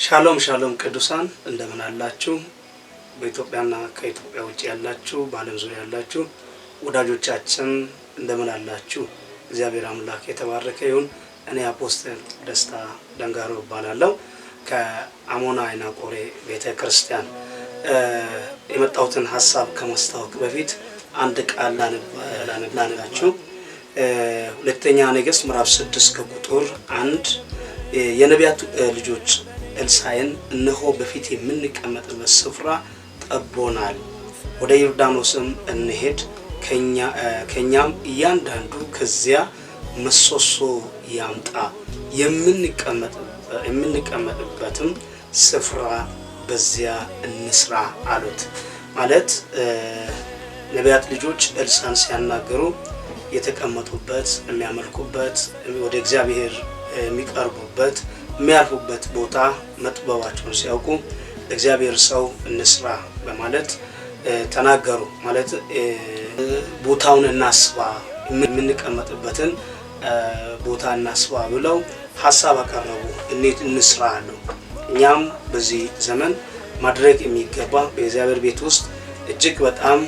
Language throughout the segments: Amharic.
ሻሎም ሻሎም ቅዱሳን እንደምን አላችሁ? በኢትዮጵያና ከኢትዮጵያ ውጭ ያላችሁ በዓለም ዙሪያ ያላችሁ ወዳጆቻችን እንደምን አላችሁ? እግዚአብሔር አምላክ የተባረከ ይሁን። እኔ አፖስትል ደስታ ደንጋሮ እባላለሁ ከአሞና አይና ቆሬ ቤተክርስቲያን። የመጣሁትን ሐሳብ ከማስተዋወቅ በፊት አንድ ቃል ላነባላችሁ። ሁለተኛ ነገሥት ምዕራፍ 6 ከቁጥር 1 የነቢያቱ ልጆች ኤልሳዕን እነሆ በፊት የምንቀመጥበት ስፍራ ጠቦናል፣ ወደ ዮርዳኖስም እንሄድ፣ ከኛም እያንዳንዱ ከዚያ ምሰሶ ያምጣ፣ የምንቀመጥበትም ስፍራ በዚያ እንስራ አሉት። ማለት ነቢያት ልጆች ኤልሳዕን ሲያናገሩ የተቀመጡበት የሚያመልኩበት ወደ እግዚአብሔር የሚቀርቡበት የሚያርፉበት ቦታ መጥበባቸውን ሲያውቁ እግዚአብሔር ሰው እንስራ በማለት ተናገሩ። ማለት ቦታውን እናስባ፣ የምንቀመጥበትን ቦታ እናስባ ብለው ሐሳብ አቀረቡ። እንዴት እንስራ አሉ። እኛም በዚህ ዘመን ማድረግ የሚገባ በእግዚአብሔር ቤት ውስጥ እጅግ በጣም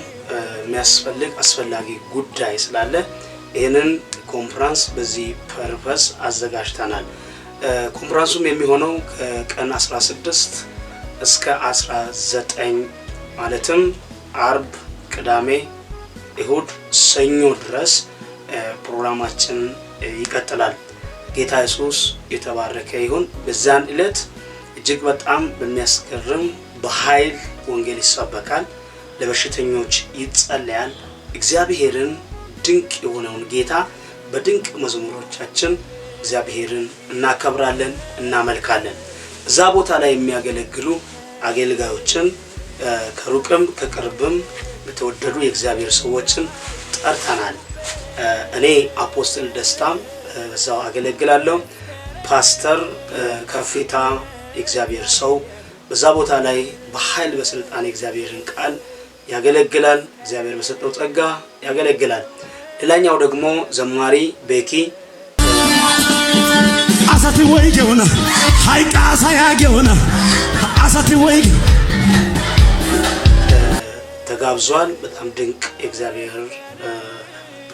የሚያስፈልግ አስፈላጊ ጉዳይ ስላለ ይህንን ኮንፈረንስ በዚህ ፐርፐስ አዘጋጅተናል። ኮንፈረንሱም የሚሆነው ከቀን 16 እስከ 19 ማለትም አርብ፣ ቅዳሜ፣ እሁድ፣ ሰኞ ድረስ ፕሮግራማችን ይቀጥላል። ጌታ ኢየሱስ የተባረከ ይሁን። በዛን ዕለት እጅግ በጣም በሚያስገርም በኃይል ወንጌል ይሰበካል፣ ለበሽተኞች ይጸለያል። እግዚአብሔርን ድንቅ የሆነውን ጌታ በድንቅ መዝሙሮቻችን እግዚአብሔርን እናከብራለን፣ እናመልካለን። እዛ ቦታ ላይ የሚያገለግሉ አገልጋዮችን ከሩቅም ከቅርብም የተወደዱ የእግዚአብሔር ሰዎችን ጠርተናል። እኔ አፖስትል ደስታም በዛው አገለግላለሁ። ፓስተር ከፍታ የእግዚአብሔር ሰው በዛ ቦታ ላይ በኃይል በስልጣን የእግዚአብሔርን ቃል ያገለግላል። እግዚአብሔር በሰጠው ጸጋ ያገለግላል። ሌላኛው ደግሞ ዘማሪ ቤኪ አሳቲ ወይ ጌውና ሃይቃ ሳያጌውና አሳቲ ወይ ተጋብዟል። በጣም ድንቅ የእግዚአብሔር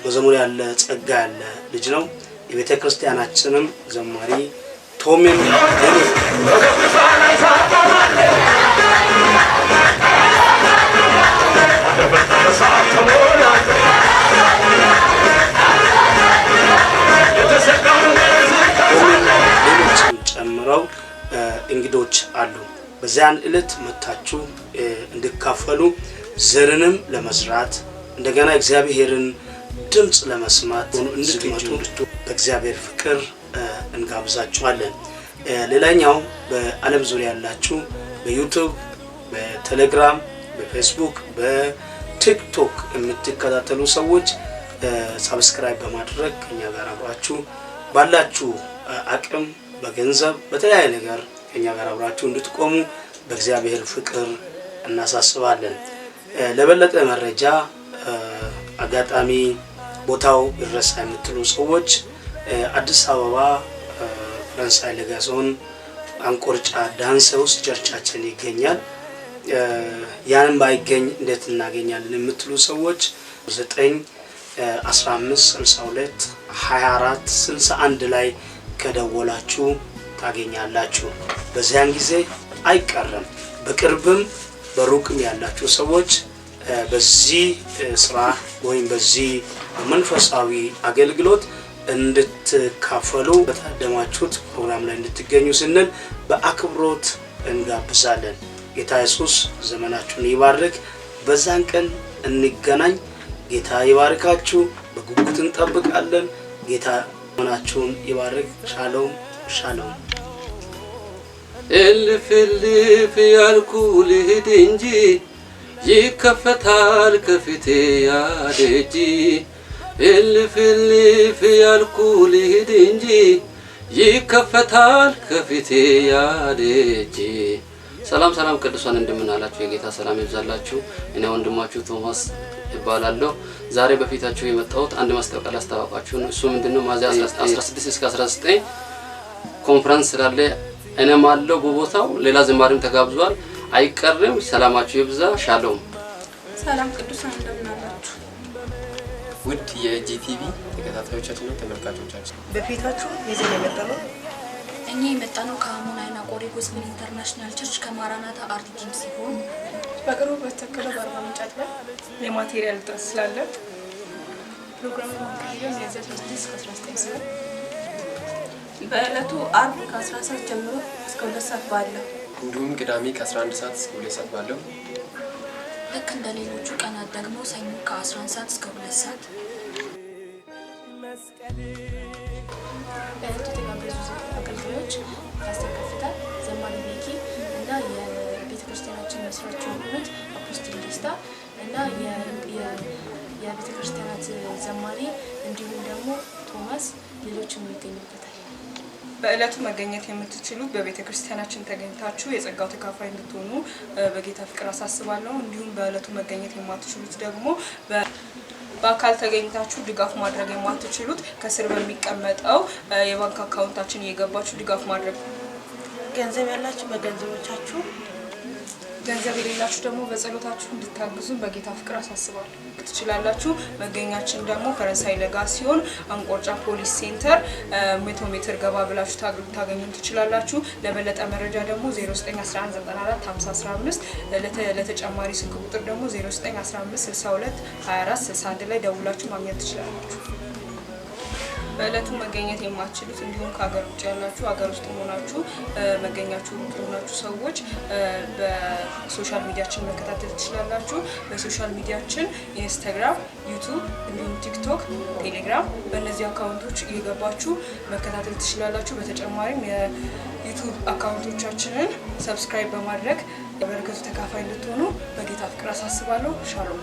መዝሙር ያለ ጸጋ ያለ ልጅ ነው። የቤተ ክርስቲያናችንም ዘማሪ ቶሚን ጨምረው እንግዶች አሉ። በዚያን ዕለት መታችሁ እንድካፈሉ ዘርንም ለመዝራት እንደገና እግዚአብሔርን ድምጽ ለመስማት እንድትመጡ በእግዚአብሔር ፍቅር እንጋብዛችኋለን። ሌላኛው በዓለም ዙሪያ ያላችሁ በዩቲዩብ፣ በቴሌግራም፣ በፌስቡክ፣ በቲክቶክ የምትከታተሉ ሰዎች ሰብስክራይብ በማድረግ ከኛ ጋር አብራችሁ ባላችሁ አቅም በገንዘብ በተለያየ ነገር ከኛ ጋር አብራችሁ እንድትቆሙ በእግዚአብሔር ፍቅር እናሳስባለን። ለበለጠ መረጃ አጋጣሚ ቦታው ይረሳ የምትሉ ሰዎች አዲስ አበባ ፈረንሳይ ለጋሶን አንቆርጫ ዳንስ ውስጥ ቸርቻችን ይገኛል። ያንን ባይገኝ እንዴት እናገኛለን የምትሉ ሰዎች 915622461 ላይ ከደወላችሁ ታገኛላችሁ። በዚያን ጊዜ አይቀርም። በቅርብም በሩቅም ያላችሁ ሰዎች በዚህ ስራ ወይም በዚህ መንፈሳዊ አገልግሎት እንድትካፈሉ በታደማችሁት ፕሮግራም ላይ እንድትገኙ ስንል በአክብሮት እንጋብዛለን። ጌታ ኢየሱስ ዘመናችሁን ይባርክ። በዛን ቀን እንገናኝ። ጌታ ይባርካችሁ። በጉጉት እንጠብቃለን። ጌታ ዘመናችሁን ይባርክ። ሻሎም ሻሎም። እልፍ ያልኩ ልሂድ እንጂ ይከፈታል ከፊቴ ያደጅ። እልፍ ያልኩ ልሂድ እንጂ ይከፈታል ከፊቴ ያደጅ። ሰላም ሰላም ቅዱሳን እንደምን አላችሁ? የጌታ ሰላም ይብዛላችሁ። እኔ ወንድማችሁ ቶማስ እባላለሁ። ዛሬ በፊታችሁ የመጣሁት አንድ ማስታወቂያ ላስተዋወቃችሁ ነው። እሱ ምንድነው? ሚያዝያ 16 እስከ 19 ኮንፈረንስ ስላለ እኔም አለው በቦታው ሌላ ዝማሬም ተጋብዟል። አይቀርም። ሰላማችሁ ይብዛ። ሻሎም። ሰላም ቅዱሳን እንደምን አላችሁ? ውድ የጂቲቪ ተከታታዮቻችንና ተመልካቾቻችን በፊታችሁ ይዘን የመጣነው እኛ የመጣነው ከአሞን አይና ቆሬ ጎስፔል ኢንተርናሽናል ቸርች ከማራናታ አርት ጂም ሲሆን በቅርቡ በተከለ በአርባ ምንጭ ላይ የማቴሪያል እጥረት ስላለ ፕሮግራሙ ማካሄድ ሚያዝያ 16 እስከ 19 ሰዓት በእለቱ አርብ ከ10 ሰዓት ጀምሮ እስከ 2 ሰዓት ባለው እንዲሁም ቅዳሜ ከ11 ሰዓት እስከ 2 ሰዓት ባለው ልክ እንደ ሌሎቹ ቀናት ደግሞ ሰኞ ከ11 ሰዓት እስከ 2 ሰዓት በእለቱ የተጋበዙ አገልጋዮች ፓስተር ከፍታ፣ ዘማሪ ቤኪ እና የቤተክርስቲያናችን መስራች የሆኑት አፖስትል ደስታ እና የቤተክርስቲያናት ዘማሪ እንዲሁም ደግሞ ቶማስ ሌሎችም ይገኙበታል። በእለቱ መገኘት የምትችሉት በቤተክርስቲያናችን ተገኝታችሁ የጸጋው ተካፋይ እንድትሆኑ በጌታ ፍቅር አሳስባለሁ። እንዲሁም በእለቱ መገኘት የማትችሉት ደግሞ በአካል ተገኝታችሁ ድጋፍ ማድረግ የማትችሉት ከስር በሚቀመጠው የባንክ አካውንታችን እየገባችሁ ድጋፍ ማድረግ፣ ገንዘብ ያላችሁ በገንዘቦቻችሁ፣ ገንዘብ የሌላችሁ ደግሞ በጸሎታችሁ እንድታግዙን በጌታ ፍቅር አሳስባለሁ። ትችላላችሁ። መገኛችን ደግሞ ፈረንሳይ ለጋ ሲሆን አንቆርጫ ፖሊስ ሴንተር 100 ሜትር ገባ ብላችሁ ታገኙን ትችላላችሁ። ለበለጠ መረጃ ደግሞ 0911945015 ለተጨማሪ ስልክ ቁጥር ደግሞ 0915622461 ላይ ደውላችሁ ማግኘት ትችላላችሁ። በእለቱ መገኘት የማትችሉት እንዲሁም ከሀገር ውጭ ያላችሁ ሀገር ውስጥ ሆናችሁ መገኛችሁ ሆናችሁ ሰዎች በሶሻል ሚዲያችን መከታተል ትችላላችሁ። በሶሻል ሚዲያችን ኢንስታግራም፣ ዩቲዩብ እንዲሁም ቲክቶክ፣ ቴሌግራም በእነዚህ አካውንቶች እየገባችሁ መከታተል ትችላላችሁ። በተጨማሪም የዩቲዩብ አካውንቶቻችንን ሰብስክራይብ በማድረግ የበረከቱ ተካፋይ እንድትሆኑ በጌታ ፍቅር አሳስባለሁ። ሻሎም።